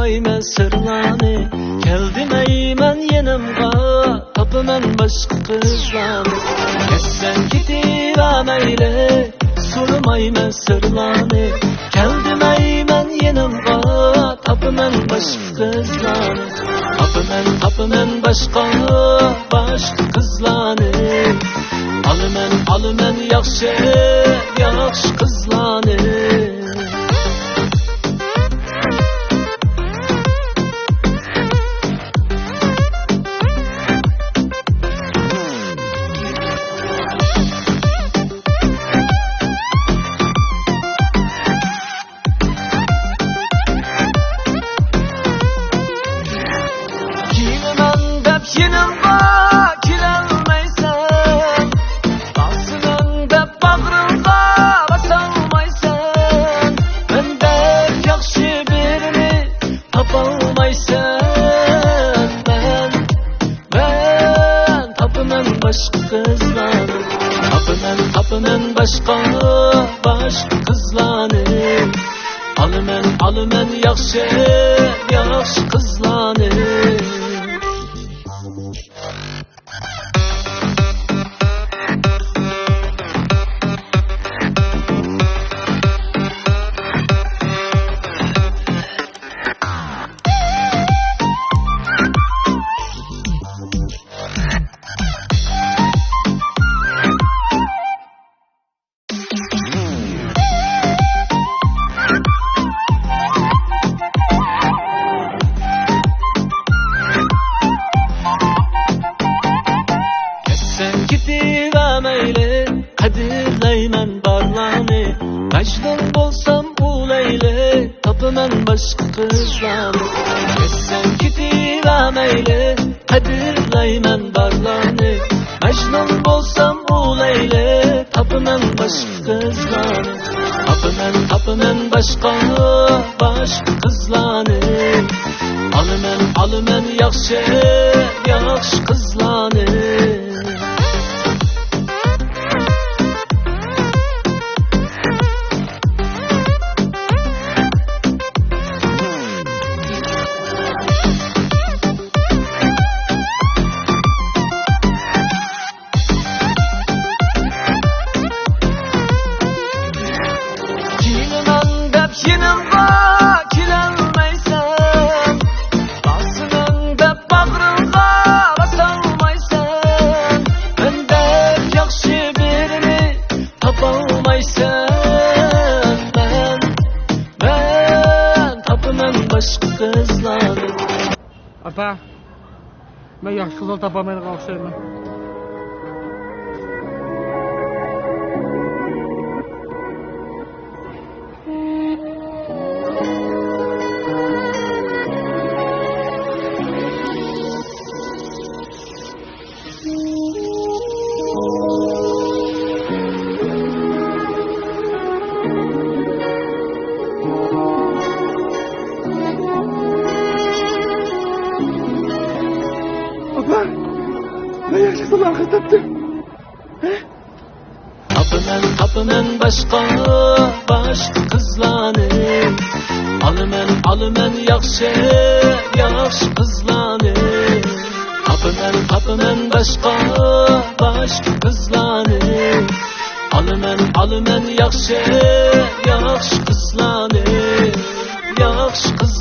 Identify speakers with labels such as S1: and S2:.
S1: Bilmayman sirlarni, keldimeymen yanımga, tapıman başka kızlarni. Ketsen ketivermeyle, sormayman sirlarni, keldimeymen yanımga, tapıman başka kızlarni. Tapıman başka kızlarni. Alımen yaxşı kızlarni. Tapınan başka kızlarni. Alımen yaxşı kızlarni. Kadirleymen barlarni, mecnun bolsam uleyle, tapıman başka kızlarni. Ketsen ketivermeyle, kadirleymen barlarni, mecnun bolsam uleyle, tapıman başka kızlarni. Tapıman başka kızlarni. Alımen yaxşı kızlarni.
S2: Ata, ben yaxşı kızıl tapamayın kalkışayım. Ben yaşasın arkadaşlar.
S1: Tapınan başka kızlarni. Alımen yaxşı kızlarni. Tapınan başka kızlarni. Alımen yaxşı kızlarni. Yaxşı kızlarni.